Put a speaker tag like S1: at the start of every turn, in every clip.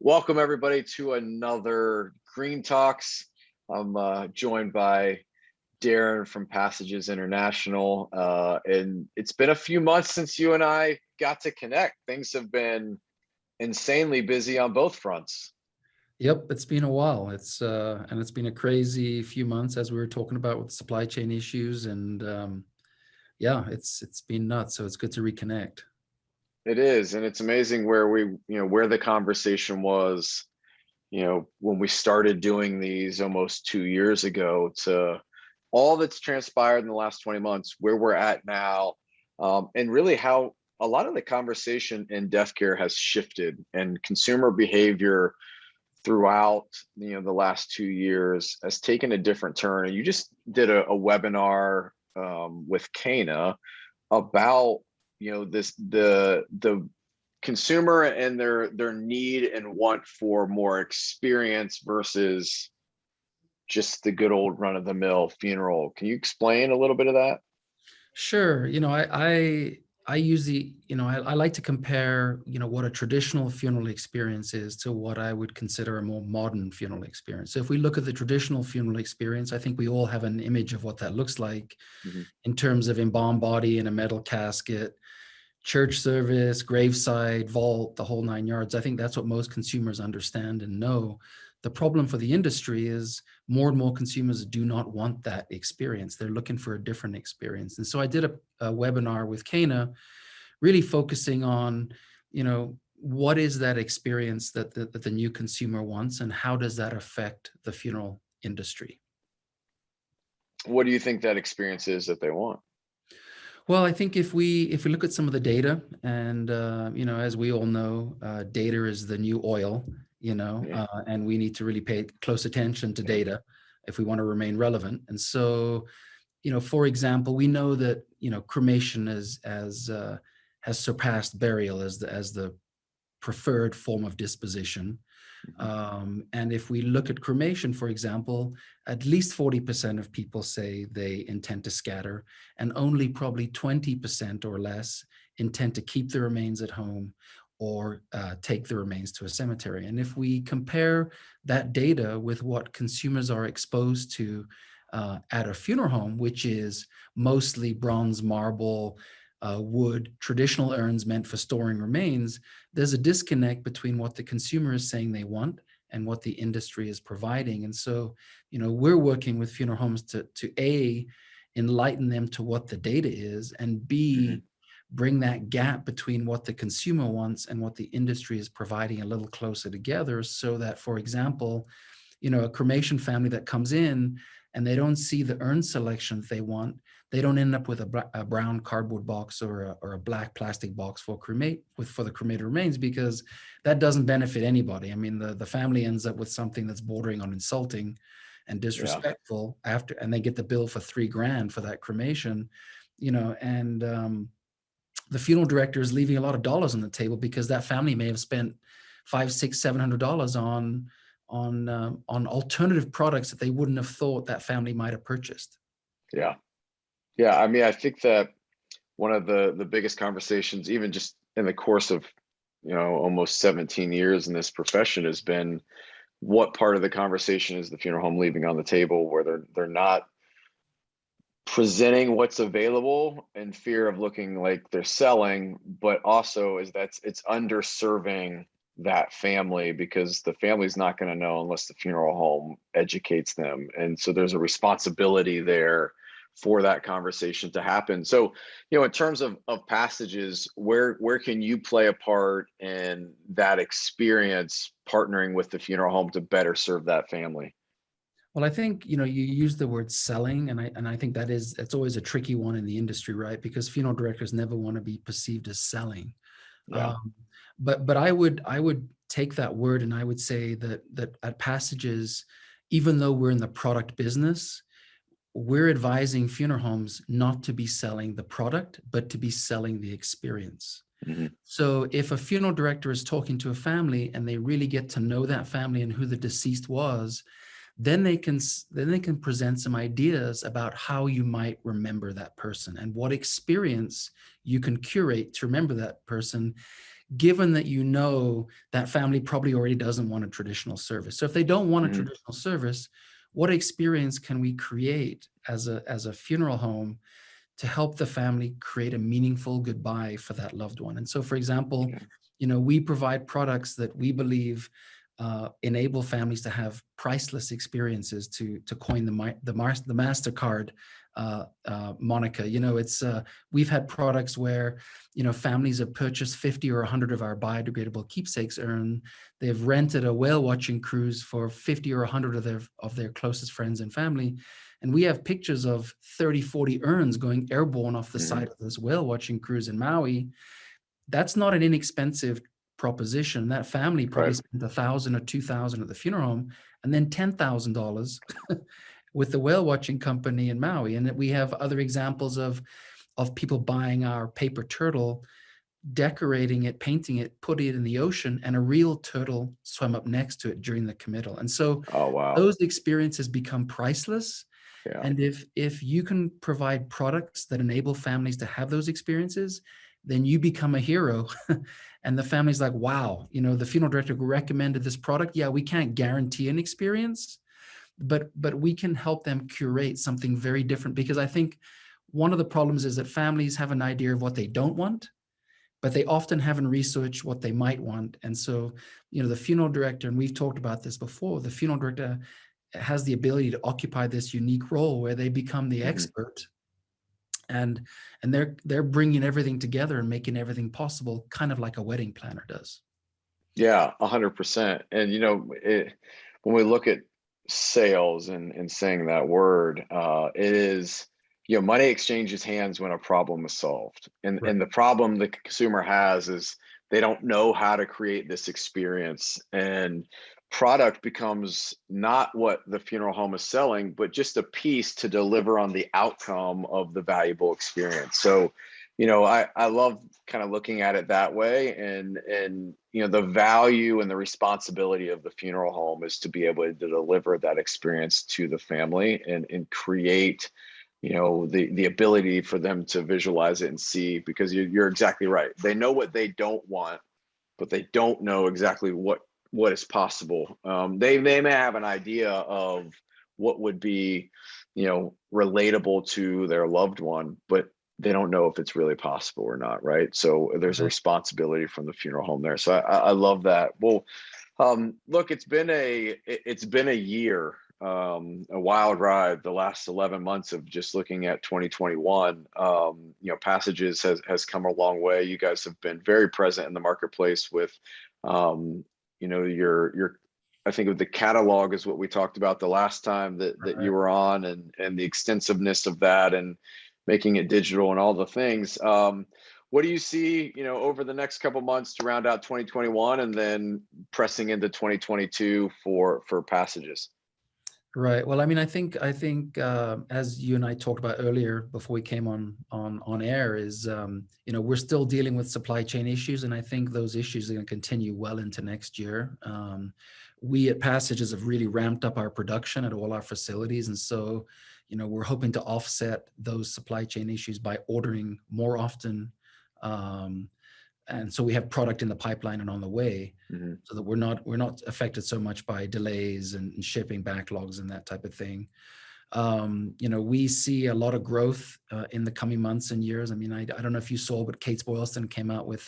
S1: Welcome everybody to another Green Talks. I'm joined by Darren from Passages International, and it's been a few months since you and I got to connect. Things have been insanely busy on both fronts.
S2: Yep, it's been a while. It's been a crazy few months as we were talking about with supply chain issues, and yeah, it's been nuts. So it's good to reconnect.
S1: It is, and it's amazing where where the conversation was, when we started doing these almost 2 years ago to all that's transpired in the last 20 months, where we're at now, and really how a lot of the conversation in death care has shifted and consumer behavior throughout the last 2 years has taken a different turn. And you just did a webinar with Kana about this the consumer and their need and want for more experience versus just the good old run-of-the-mill funeral. Can you explain a little bit of that?
S2: Sure. I use I like to compare, what a traditional funeral experience is to what I would consider a more modern funeral experience. So if we look at the traditional funeral experience, I think we all have an image of what that looks like
S1: Mhm.
S2: in terms of embalmed body in a metal casket, church service, graveside, vault, the whole nine yards. I think that's what most consumers understand and know. The problem for the industry is more and more consumers do not want that experience. They're looking for a different experience. And so I did a webinar with Kana, really focusing on, what is that experience that the new consumer wants, and how does that affect the funeral industry?
S1: What do you think that experience is that they want?
S2: Well, I think if we look at some of the data, and as we all know, data is the new oil,
S1: Yeah.
S2: and we need to really pay close attention to data if we want to remain relevant. And so, for example, we know that cremation has surpassed burial as the preferred form of disposition.
S1: Mhm.
S2: And if we look at cremation, for example, at least 40% of people say they intend to scatter, and only probably 20% or less intend to keep the remains at home or take the remains to a cemetery. And if we compare that data with what consumers are exposed to at a funeral home, which is mostly bronze, marble, wood, traditional urns meant for storing remains, there's a disconnect between what the consumer is saying they want and what the industry is providing. And so, we're working with funeral homes to A, enlighten them to what the data is, and
S1: Mhm.
S2: B, bring that gap between what the consumer wants and what the industry is providing a little closer together, so that, for example, a cremation family that comes in and they don't see the urn selection they want, they don't end up with a brown cardboard box or a black plastic box for the cremated remains, because that doesn't benefit anybody. I mean, the family ends up with something that's bordering on insulting and
S1: Yeah.
S2: disrespectful and they get the bill for $3,000 for that cremation, and the funeral director is leaving a lot of dollars on the table because that family may have spent five, six, $700 on alternative products that they wouldn't have thought that family might have purchased.
S1: Yeah. Yeah. I mean, I think that one of the biggest conversations, even just in the course of, almost 17 years in this profession, has been what part of the conversation is the funeral home leaving on the table, where they're not presenting what's available in fear of looking like they're selling, but also is that it's underserving that family, because the family's not going to know unless the funeral home educates them. And so there's a responsibility there for that conversation to happen. So, in terms of Passages, where can you play a part in that experience, partnering with the funeral home to better serve that family?
S2: Well, I think, you use the word selling, and I think it's always a tricky one in the industry, right? Because funeral directors never want to be perceived as selling.
S1: Yeah.
S2: Um, but I would take that word, and I would say that at Passages, even though we're in the product business, we're advising funeral homes not to be selling the product, but to be selling the experience.
S1: Mhm.
S2: So if a funeral director is talking to a family and they really get to know that family and who the deceased was, then they can present some ideas about how you might remember that person and what experience you can curate to remember that person, given that you know that family probably already doesn't want a traditional service. So if they don't want a
S1: Mhm.
S2: traditional service, what experience can we create as a funeral home to help the family create a meaningful goodbye for that loved one? And so, for example,
S1: Yeah.
S2: we provide products that we believe enable families to have priceless experiences, to coin the MasterCard moniker. It's we've had products where families have purchased 50 or 100 of our biodegradable keepsakes urn. They've rented a whale watching cruise for 50 or 100 of their closest friends and family, and we have pictures of 30, 40 urns going airborne off the
S1: Mhm.
S2: side of this whale watching cruise in Maui. That's not an inexpensive proposition. That family probably
S1: Right.
S2: spent 1,000 or 2,000 at the funeral home, and then $10,000 with the whale watching company in Maui. And we have other examples of people buying our paper turtle, decorating it, painting it, putting it in the ocean, and a real turtle swam up next to it during the committal. And so
S1: Oh, wow.
S2: those experiences become priceless.
S1: Yeah.
S2: And if you can provide products that enable families to have those experiences, then you become a hero. And the family's like, wow, the funeral director recommended this product. Yeah, we can't guarantee an experience, but we can help them curate something very different. Because I think one of the problems is that families have an idea of what they don't want, but they often haven't researched what they might want. And so, the funeral director, and we've talked about this before, the funeral director has the ability to occupy this unique role where they become the
S1: Mhm.
S2: expert, and they're bringing everything together and making everything possible, kind of like a wedding planner does.
S1: Yeah, 100%. And when we look at sales and saying that word, it is, money exchanges hands when a problem is solved.
S2: Right.
S1: And the problem the consumer has is they don't know how to create this experience. And product becomes not what the funeral home is selling, but just a piece to deliver on the outcome of the valuable experience. So, I love kind of looking at it that way. And the value and the responsibility of the funeral home is to be able to deliver that experience to the family and create the ability for them to visualize it and see, because you're exactly right. They know what they don't want, but they don't know exactly what is possible. They may have an idea of what would be relatable to their loved one, but they don't know if it's really possible or not, right? So there's a
S2: Right.
S1: responsibility from the funeral home there. So I love that. Well, look, it's been a year, a wild ride. The last 11 months of just looking at 2021. Passages has come a long way. You guys have been very present in the marketplace with, your I think of the catalog is what we talked about the last time that you
S2: Right.
S1: were on, and the extensiveness of that, and making it digital and all the things. What do you see, over the next couple months to round out 2021, and then pressing into 2022 for passages?
S2: Right. Well, I mean, I think as you and I talked about earlier before we came on air, is we're still dealing with supply chain issues, and I think those issues are going to continue well into next year. We at Passages have really ramped up our production at all our facilities, and so we're hoping to offset those supply chain issues by ordering more often. Um, and so we have product in the pipeline and on the way,
S1: Hmm.
S2: so that we're not affected so much by delays and shipping backlogs and that type of thing. We see a lot of growth in the coming months and years. I mean, I don't know if you saw, but Kate Boylston came out with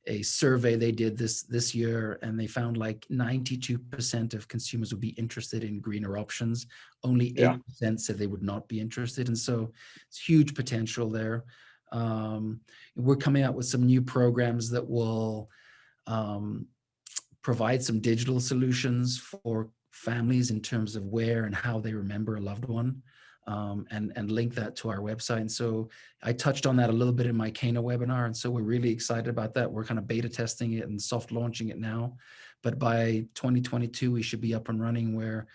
S2: a survey they did this year, and they found like 92% of consumers would be interested in greener options. Only
S1: Yeah.
S2: 8% said they would not be interested, and so it's huge potential there. Um, we're coming out with some new programs that will um, provide some digital solutions for families in terms of where and how they remember a loved one, and link that to our website. And so I touched on that a little bit in my Cana webinar. And so we're really excited about that. We're kind of beta testing it and soft launching it now. But by 2022, we should be up and running where,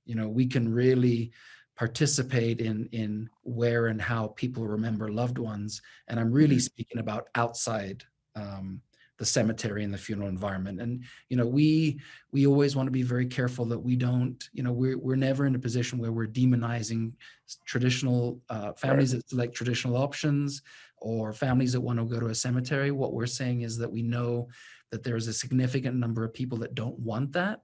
S2: we can really participate in where and how people remember loved ones. And I'm really
S1: Hmm.
S2: speaking about outside the cemetery and the funeral environment. And we always want to be very careful that we don't, we're never in a position where we're demonizing traditional
S1: Right.
S2: families that select traditional options, or families that want to go to a cemetery. What we're saying is that we know that there's a significant number of people that don't want that.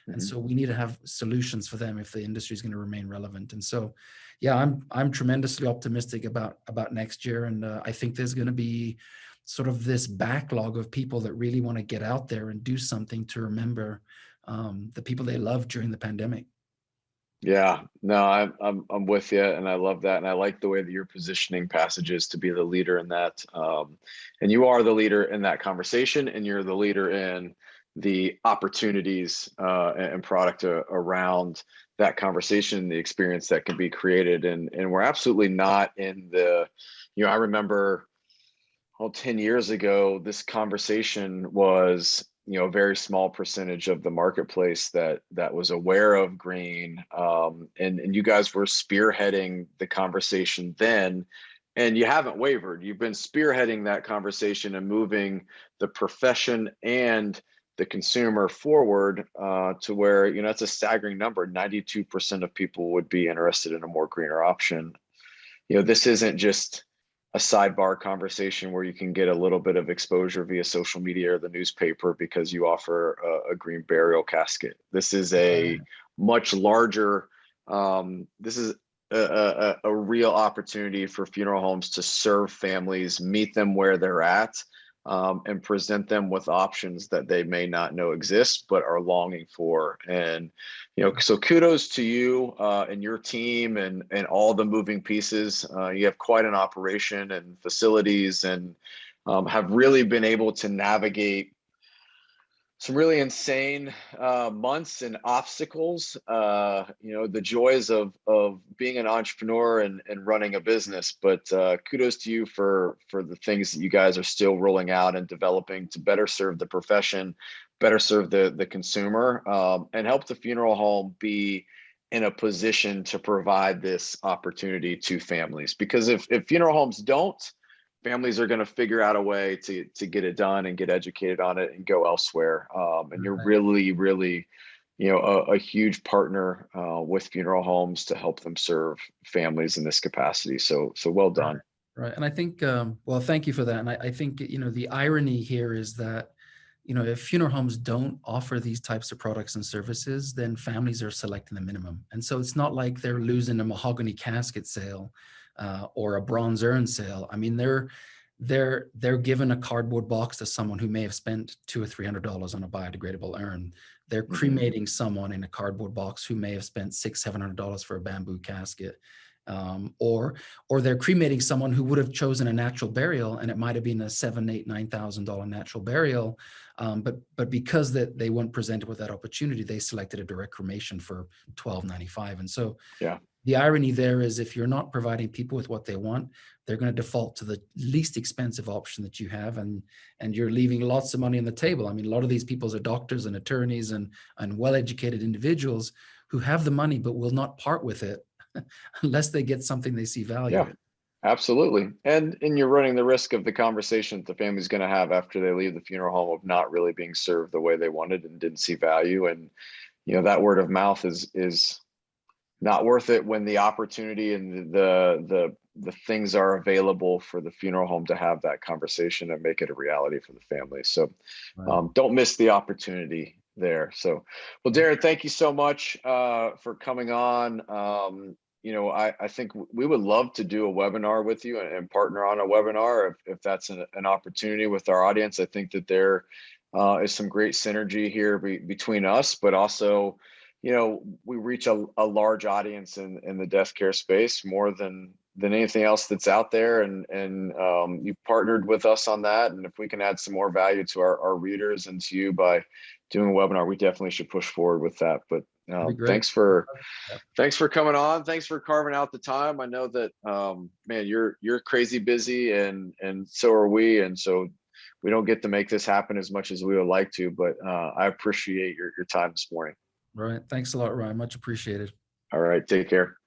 S2: And
S1: Mhm.
S2: so we need to have solutions for them if the industry is going to remain relevant. And so, yeah, I'm tremendously optimistic about next year. And I think there's going to be sort of this backlog of people that really want to get out there and do something to remember the people they loved during the pandemic.
S1: Yeah, no, I'm with you, and I love that, and I like the way that you're positioning Passages to be the leader in that. And you are the leader in that conversation, and you're the leader in the opportunities and product around that conversation, the experience that can be created, and we're absolutely not in the, I remember, well, 10 years ago, this conversation was, a very small percentage of the marketplace that was aware of green. And you guys were spearheading the conversation then, and you haven't wavered. You've been spearheading that conversation and moving the profession and the consumer forward to where, it's a staggering number. 92% of people would be interested in a more greener option. This isn't just a sidebar conversation where you can get a little bit of exposure via social media or the newspaper because you offer a green burial casket. This is a much larger, this is a real opportunity for funeral homes to serve families, meet them where they're at, and present them with options that they may not know exist but are longing for. And so kudos to you and your team and all the moving pieces. You have quite an operation and facilities, and have really been able to navigate some really insane months and obstacles. The joys of being an entrepreneur and running a business. But kudos to you for the things that you guys are still rolling out and developing to better serve the profession, better serve the consumer, and help the funeral home be in a position to provide this opportunity to families. Because if funeral homes don't, families are going to figure out a way to get it done and get educated on it and go elsewhere. And you're really, really, a huge partner with funeral homes to help them serve families in this capacity. So well done.
S2: Right. And I think, well, thank you for that. And I think, the irony here is that, if funeral homes don't offer these types of products and services, then families are selecting the minimum. And so it's not like they're losing a mahogany casket sale or a bronze urn sale. I mean, they're given a cardboard box to someone who may have spent $200 or $300 on a biodegradable urn. They're cremating someone in a cardboard box who may have spent $600-700 for a bamboo casket. Or they're cremating someone who would have chosen a natural burial, and it might have been a $7,000-8,000-9,000 natural burial, but because that they weren't presented with that opportunity, they selected a direct cremation for $1,295. And so,
S1: yeah,
S2: the irony there is, if you're not providing people with what they want, they're going to default to the least expensive option that you have, and you're leaving lots of money on the table. I mean, a lot of these people are doctors and attorneys and well-educated individuals who have the money but will not part with it unless they get something they see value
S1: yeah,
S2: in.
S1: absolutely. And you're running the risk of the conversation that the family's going to have after they leave the funeral home of not really being served the way they wanted and didn't see value. And that word of mouth is not worth it when the opportunity and the things are available for the funeral home to have that conversation and make it a reality for the family. So don't miss the opportunity there. So, well, Darren, thank you so much for coming on. I think we would love to do a webinar with you and partner on a webinar if that's an opportunity with our audience. I think that there is some great synergy here between us, but also, we reach a large audience in the death care space more than anything else that's out there. And you've partnered with us on that. And if we can add some more value to our readers and to you by doing a webinar, we definitely should push forward with that. But thanks for coming on. Thanks for carving out the time. I know that, man, you're crazy busy and so are we. And so we don't get to make this happen as much as we would like to, but I appreciate your time this morning.
S2: Right. Thanks a lot, Ryan. Much appreciated.
S1: All right. Take care.